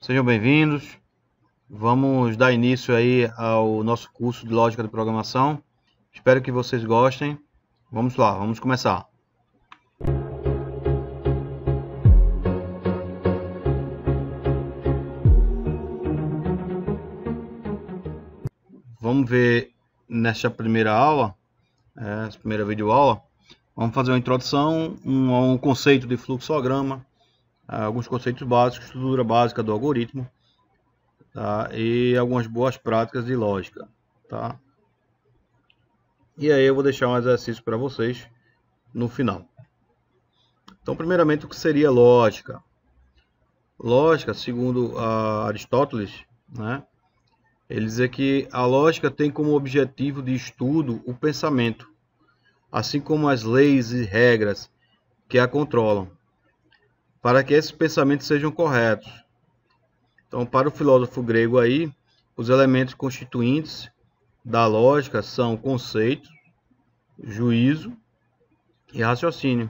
Sejam bem-vindos. Vamos dar início aí ao nosso curso de Lógica de Programação. Espero que vocês gostem. Vamos lá, vamos começar. Vamos ver nesta primeira aula, essa primeira videoaula, vamos fazer uma introdução a um conceito de fluxograma, alguns conceitos básicos, estrutura básica do algoritmo, tá? E algumas boas práticas de lógica, tá? E aí eu vou deixar um exercício para vocês no final. Então, primeiramente, o que seria lógica? Lógica, segundo Aristóteles, né? Ele diz que a lógica tem como objetivo de estudo o pensamento, assim como as leis e regras que a controlam, para que esses pensamentos sejam corretos. Então, para o filósofo grego aí, os elementos constituintes da lógica são conceito, juízo e raciocínio.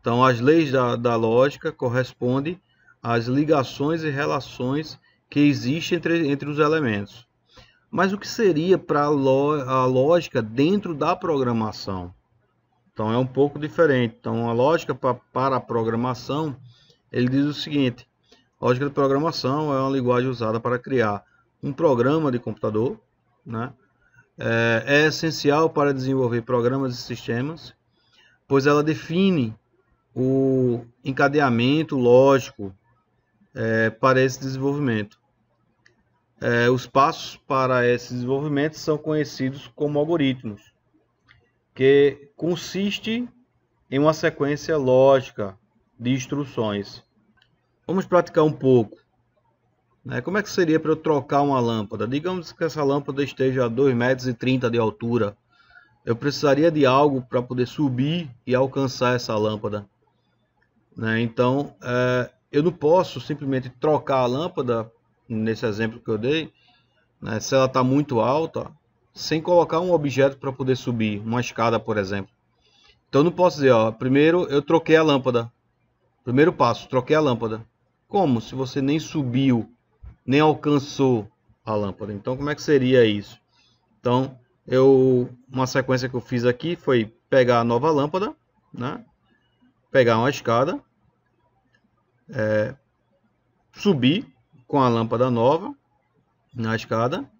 Então, as leis da lógica correspondem às ligações e relações que existem entre os elementos. Mas o que seria para a lógica dentro da programação? Então, é um pouco diferente. Então, a lógica para a programação, ele diz o seguinte: lógica de programação é uma linguagem usada para criar um programa de computador, né? É essencial para desenvolver programas e sistemas, pois ela define o encadeamento lógico para esse desenvolvimento. Os passos para esse desenvolvimento são conhecidos como algoritmos, que consiste em uma sequência lógica de instruções. Vamos praticar um pouco. Como é que seria para eu trocar uma lâmpada? Digamos que essa lâmpada esteja a 2,30 m de altura. Eu precisaria de algo para poder subir e alcançar essa lâmpada. Então, eu não posso simplesmente trocar a lâmpada, nesse exemplo que eu dei, se ela está muito alta, sem colocar um objeto para poder subir, uma escada, por exemplo. Então, eu não posso dizer, primeiro eu troquei a lâmpada. Primeiro passo, troquei a lâmpada. Como? Se você nem subiu, nem alcançou a lâmpada. Então, como é que seria isso? Então, uma sequência que eu fiz aqui foi pegar a nova lâmpada, pegar uma escada, subir com a lâmpada nova na escada,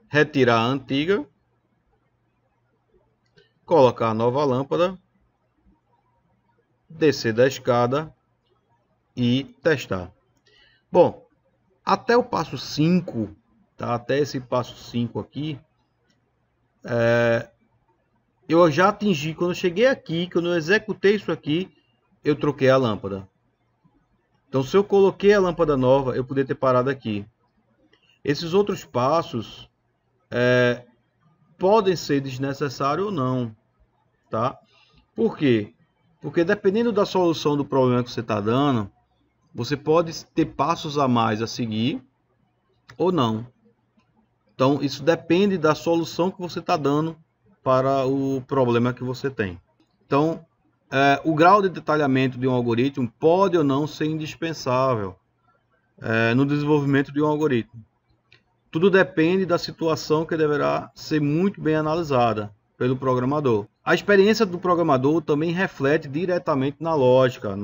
retirar a antiga, colocar a nova lâmpada, descer da escada e testar. Bom, até o passo 5, tá? Até esse passo 5 aqui, eu já atingi, quando eu cheguei aqui, quando eu executei isso aqui, eu troquei a lâmpada. Então, se eu coloquei a lâmpada nova, eu poderia ter parado aqui. Esses outros passos podem ser desnecessários ou não, tá? Por quê? Porque dependendo da solução do problema que você está dando, você pode ter passos a mais a seguir ou não. Então, isso depende da solução que você está dando para o problema que você tem. Então, o grau de detalhamento de um algoritmo pode ou não ser indispensável no desenvolvimento de um algoritmo. Tudo depende da situação que deverá ser muito bem analisada pelo programador. A experiência do programador também reflete diretamente na lógica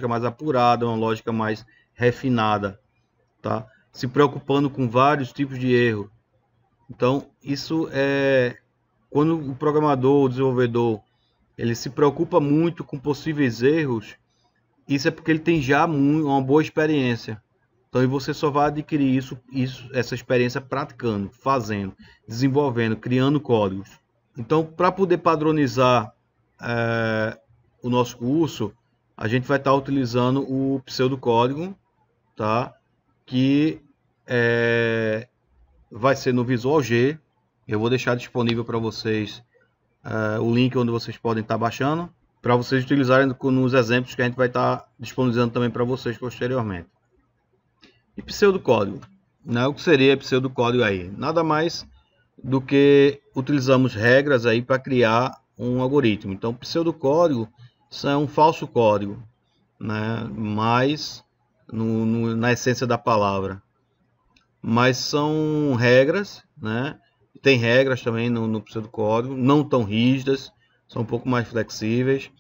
mais apurada, uma lógica mais refinada, tá? Se preocupando com vários tipos de erro. Então, isso quando o programador, o desenvolvedor, ele se preocupa muito com possíveis erros, isso é porque ele tem já uma boa experiência. Então, você só vai adquirir essa experiência praticando, fazendo, desenvolvendo, criando códigos. Então, para poder padronizar o nosso curso, a gente vai estar utilizando o pseudocódigo, tá? Que vai ser no Visual G. Eu vou deixar disponível para vocês o link onde vocês podem estar baixando, para vocês utilizarem nos exemplos que a gente vai estar disponibilizando também para vocês posteriormente. E pseudocódigo, o que seria pseudocódigo aí? Nada mais do que utilizamos regras aí para criar um algoritmo. Então, pseudocódigo é um falso código, mas na essência da palavra. Mas são regras, né? Tem regras também no pseudocódigo, não tão rígidas, são um pouco mais flexíveis,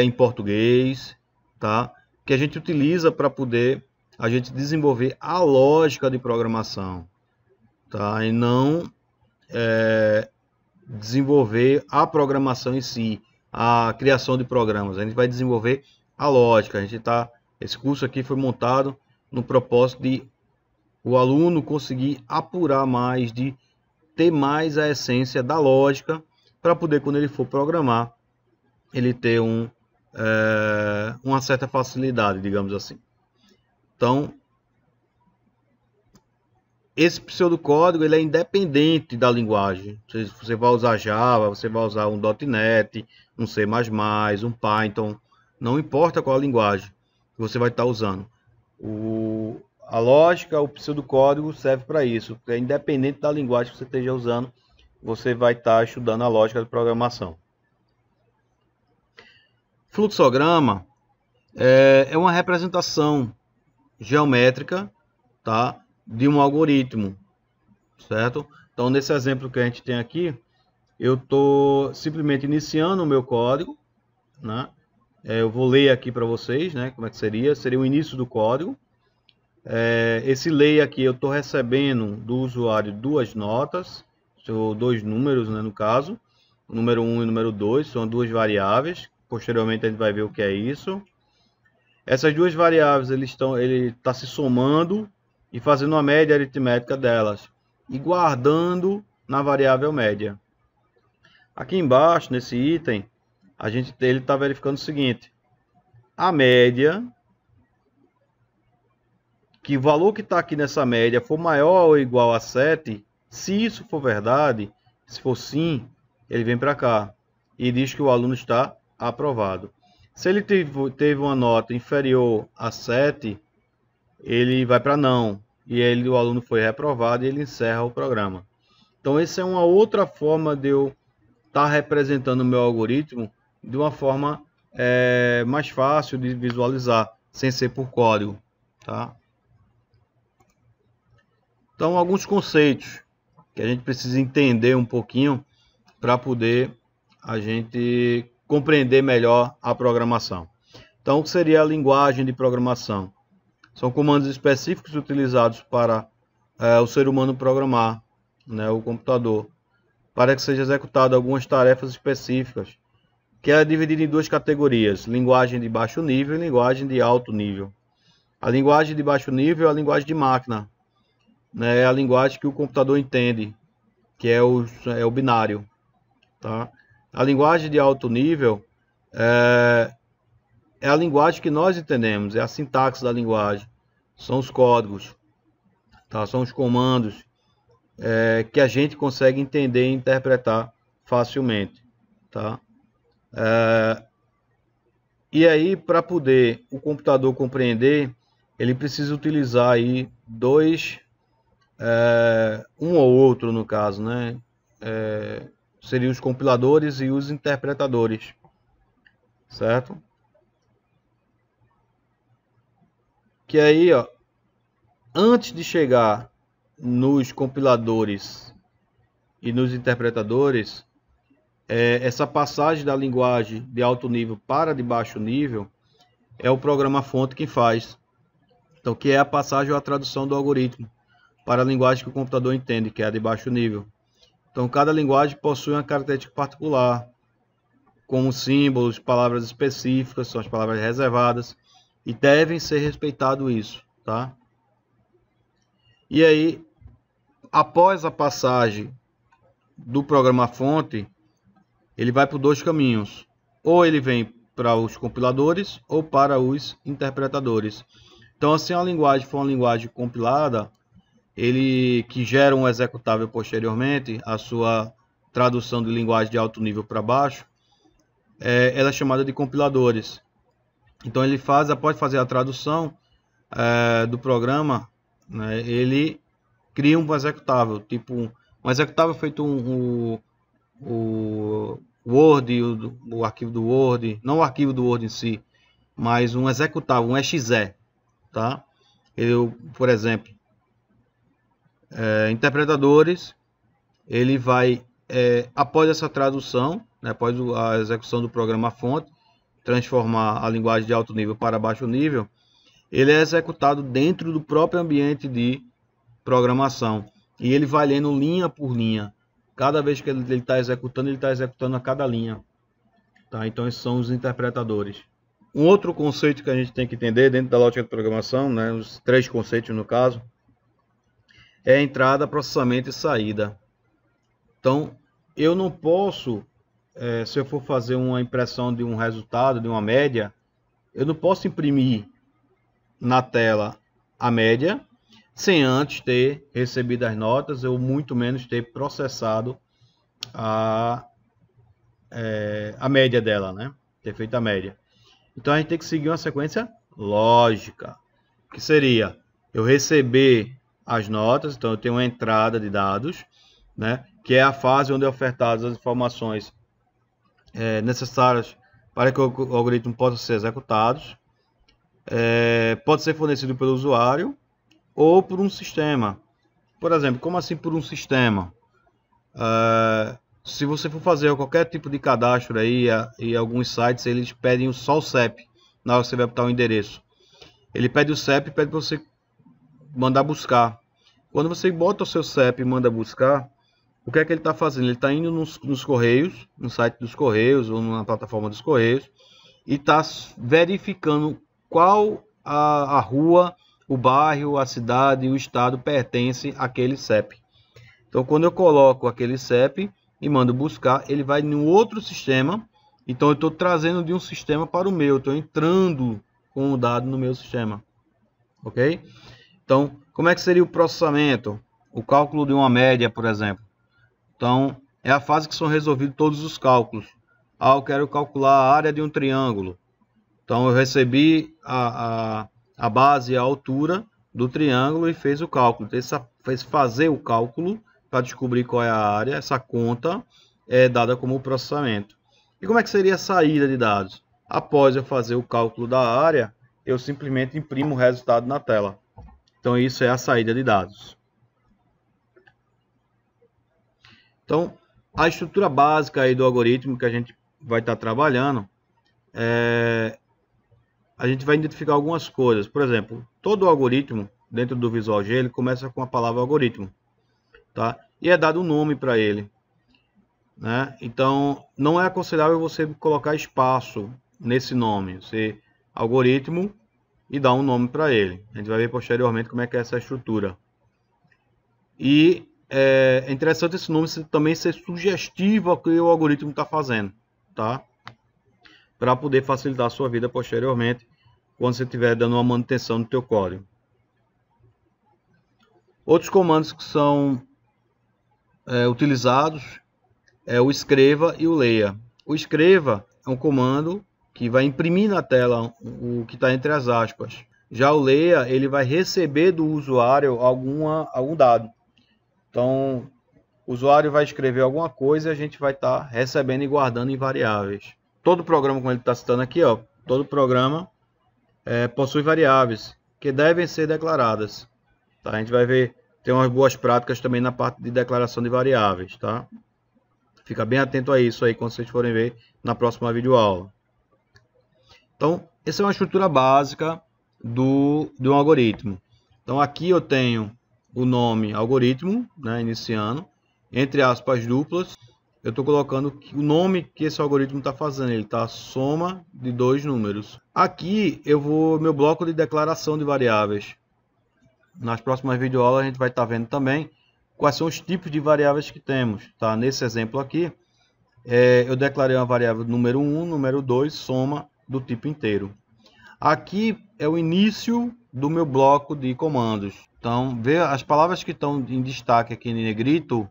em português, tá? Que a gente utiliza para poder a gente desenvolver a lógica de programação, tá? E não desenvolver a programação em si, a criação de programas. A gente vai desenvolver a lógica. Esse curso aqui foi montado no propósito de o aluno conseguir apurar mais, de ter mais a essência da lógica, para poder, quando ele for programar, ele ter uma certa facilidade, digamos assim. Então, esse pseudocódigo ele é independente da linguagem. Você vai usar Java, você vai usar um .NET, um C++, um Python, não importa qual a linguagem que você vai estar usando. A lógica, o pseudocódigo serve para isso. É independente da linguagem que você esteja usando, você vai estar estudando a lógica de programação. Fluxograma é uma representação geométrica, tá, de um algoritmo, certo? Então, nesse exemplo que a gente tem aqui, eu estou simplesmente iniciando o meu código, né? Eu vou ler aqui para vocês, né? Como é que seria? Seria o início do código. Esse lay aqui eu estou recebendo do usuário duas notas, ou dois números, né, no caso, o número 1 e o número 2, são duas variáveis. Posteriormente a gente vai ver o que é isso. Essas duas variáveis ele está se somando e fazendo uma média aritmética delas e guardando na variável média. Aqui embaixo, nesse item, ele está verificando o seguinte: a média, que o valor que está aqui nessa média for maior ou igual a 7, se isso for verdade, se for sim, ele vem para cá e diz que o aluno está aprovado. Se ele teve uma nota inferior a 7, ele vai para não, e o aluno foi reprovado e ele encerra o programa. Então, essa é uma outra forma de eu estar representando o meu algoritmo de uma forma mais fácil de visualizar, sem ser por código, tá? Então, alguns conceitos que a gente precisa entender um pouquinho para poder a gente compreender melhor a programação. Então, o que seria a linguagem de programação? São comandos específicos utilizados para o ser humano programar, né, o computador, para que seja executado algumas tarefas específicas, que é dividida em duas categorias: linguagem de baixo nível e linguagem de alto nível. A linguagem de baixo nível é a linguagem de máquina, né, é a linguagem que o computador entende, que é o binário, tá? A linguagem de alto nível é a linguagem que nós entendemos, é a sintaxe da linguagem, são os códigos, tá? São os comandos que a gente consegue entender e interpretar facilmente, tá? E aí, para poder o computador compreender, ele precisa utilizar aí um ou outro, no caso, né? Seriam os compiladores e os interpretadores, certo? Que aí, ó, antes de chegar nos compiladores e nos interpretadores, essa passagem da linguagem de alto nível para de baixo nível é o programa-fonte que faz. Então, que é a passagem ou a tradução do algoritmo para a linguagem que o computador entende, que é a de baixo nível. Então, cada linguagem possui uma característica particular, como símbolos, palavras específicas, são as palavras reservadas, e devem ser respeitado isso, tá? E aí, após a passagem do programa-fonte, ele vai por dois caminhos. Ou ele vem para os compiladores ou para os interpretadores. Então, se a linguagem for uma linguagem compilada, que gera um executável posteriormente, a sua tradução de linguagem de alto nível para baixo, ela é chamada de compiladores. Então, após fazer a tradução do programa, né, ele cria um executável, tipo um executável feito o Word, o arquivo do Word, não o arquivo do Word em si, mas um executável, um exe, tá? Por exemplo, interpretadores, ele vai, após essa tradução, né, após a execução do programa-fonte, transformar a linguagem de alto nível para baixo nível, ele é executado dentro do próprio ambiente de programação. E ele vai lendo linha por linha. Cada vez que ele está executando a cada linha. Tá? Então, esses são os interpretadores. Um outro conceito que a gente tem que entender dentro da lógica de programação, né, os 3 conceitos no caso, é entrada, processamento e saída. Então, eu não posso, se eu for fazer uma impressão de um resultado, de uma média, eu não posso imprimir na tela a média sem antes ter recebido as notas ou muito menos ter processado a média dela, né? Ter feito a média. Então a gente tem que seguir uma sequência lógica, que seria eu receber as notas, então eu tenho uma entrada de dados, né? Que é a fase onde é ofertadas as informações necessárias para que o algoritmo possa ser executado. Pode ser fornecido pelo usuário ou por um sistema. Por exemplo, como assim por um sistema? Se você for fazer qualquer tipo de cadastro aí, e alguns sites eles pedem só o CEP na hora que você vai botar o endereço. Ele pede o CEP e pede para você mandar buscar. Quando você bota o seu CEP e manda buscar, o que é que ele está fazendo? Ele está indo nos Correios, no site dos Correios ou na plataforma dos Correios, e está verificando qual a rua, o bairro, a cidade e o estado pertence àquele CEP. Então, quando eu coloco aquele CEP e mando buscar, ele vai em um outro sistema. Então, eu estou trazendo de um sistema para o meu. Estou entrando com o dado no meu sistema. Ok? Então, como é que seria o processamento? O cálculo de uma média, por exemplo. Então, é a fase que são resolvidos todos os cálculos. Eu quero calcular a área de um triângulo. Então, eu recebi a base e a altura do triângulo e fez o cálculo. Fez fazer o cálculo para descobrir qual é a área. Essa conta é dada como processamento. E como é que seria a saída de dados? Após eu fazer o cálculo da área, eu simplesmente imprimo o resultado na tela. Então, isso é a saída de dados. Então, a estrutura básica aí do algoritmo que a gente vai estar trabalhando, a gente vai identificar algumas coisas. Por exemplo, todo algoritmo dentro do Visual G, ele começa com a palavra algoritmo, tá? E é dado um nome para ele, né? Então, não é aconselhável você colocar espaço nesse nome. Você algoritmo e dá um nome para ele. A gente vai ver posteriormente como é que é essa estrutura. E é interessante esse nome também ser sugestivo ao que o algoritmo está fazendo, tá? Para poder facilitar a sua vida posteriormente, quando você estiver dando uma manutenção no teu código. Outros comandos que são utilizados é o escreva e o leia. O escreva é um comando que vai imprimir na tela o que está entre as aspas. Já o leia, ele vai receber do usuário algum dado. Então, o usuário vai escrever alguma coisa e a gente vai estar recebendo e guardando em variáveis. Todo programa, como ele está citando aqui, ó, todo programa possui variáveis que devem ser declaradas. Tá? A gente vai ver, tem umas boas práticas também na parte de declaração de variáveis. Tá? Fica bem atento a isso aí quando vocês forem ver na próxima videoaula. Então, essa é uma estrutura básica de um algoritmo. Então, aqui eu tenho o nome algoritmo, né, iniciando, entre aspas duplas, eu estou colocando o nome que esse algoritmo está fazendo. Ele está a soma de 2 números. Aqui eu vou meu bloco de declaração de variáveis. Nas próximas videoaulas a gente vai estar vendo também quais são os tipos de variáveis que temos. Tá? Nesse exemplo aqui, eu declarei uma variável número 1, número 2, soma do tipo inteiro. Aqui é o início do meu bloco de comandos. Então, vê as palavras que estão em destaque aqui em negrito,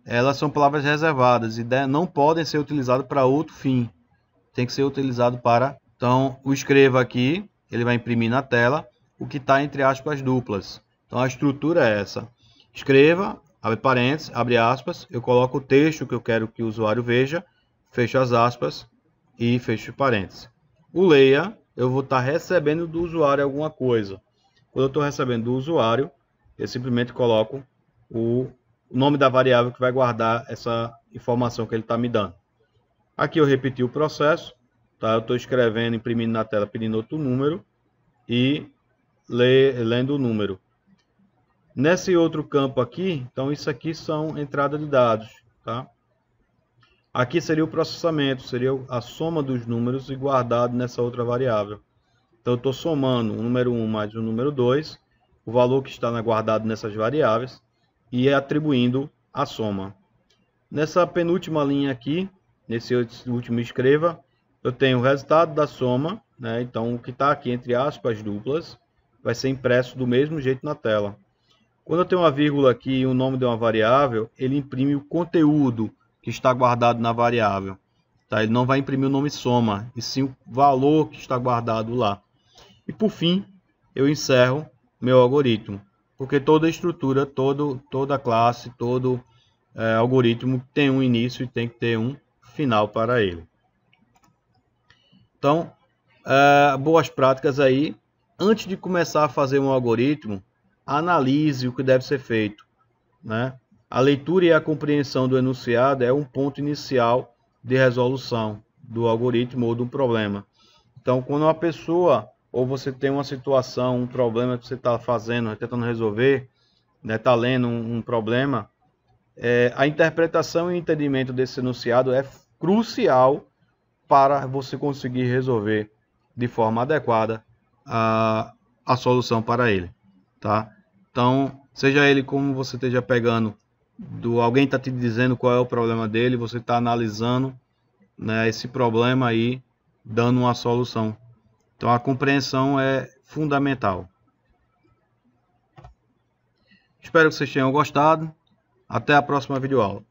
elas são palavras reservadas e não podem ser utilizadas para outro fim. Tem que ser utilizado para... Então, o escreva aqui, ele vai imprimir na tela o que está entre aspas duplas. Então, a estrutura é essa. Escreva, abre parênteses, abre aspas, eu coloco o texto que eu quero que o usuário veja, fecho as aspas e fecho parênteses. O leia, eu vou estar recebendo do usuário alguma coisa. Quando eu estou recebendo do usuário, eu simplesmente coloco o nome da variável que vai guardar essa informação que ele está me dando. Aqui eu repeti o processo, tá? Eu estou escrevendo, imprimindo na tela, pedindo outro número e lendo o número. Nesse outro campo aqui, então isso aqui são entrada de dados, tá? Aqui seria o processamento, seria a soma dos números e guardado nessa outra variável. Então eu estou somando o número 1 mais o número 2, o valor que está guardado nessas variáveis, e atribuindo a soma. Nessa penúltima linha aqui, nesse último escreva, eu tenho o resultado da soma, né? Então o que está aqui entre aspas duplas vai ser impresso do mesmo jeito na tela. Quando eu tenho uma vírgula aqui e o nome de uma variável, ele imprime o conteúdo que está guardado na variável. Tá? Ele não vai imprimir o nome soma, e sim o valor que está guardado lá. E por fim, eu encerro meu algoritmo. Porque toda estrutura, toda classe, todo algoritmo tem um início e tem que ter um final para ele. Então, boas práticas aí. Antes de começar a fazer um algoritmo, analise o que deve ser feito, né? A leitura e a compreensão do enunciado é um ponto inicial de resolução do algoritmo ou do problema. Então, quando uma pessoa, ou você tem uma situação, um problema que você está fazendo, tentando resolver, né, está lendo um problema, a interpretação e entendimento desse enunciado é crucial para você conseguir resolver de forma adequada a solução para ele, tá? Então, seja ele como você esteja pegando, alguém está te dizendo qual é o problema dele, você está analisando, né, esse problema aí, dando uma solução. Então, a compreensão é fundamental. Espero que vocês tenham gostado. Até a próxima videoaula.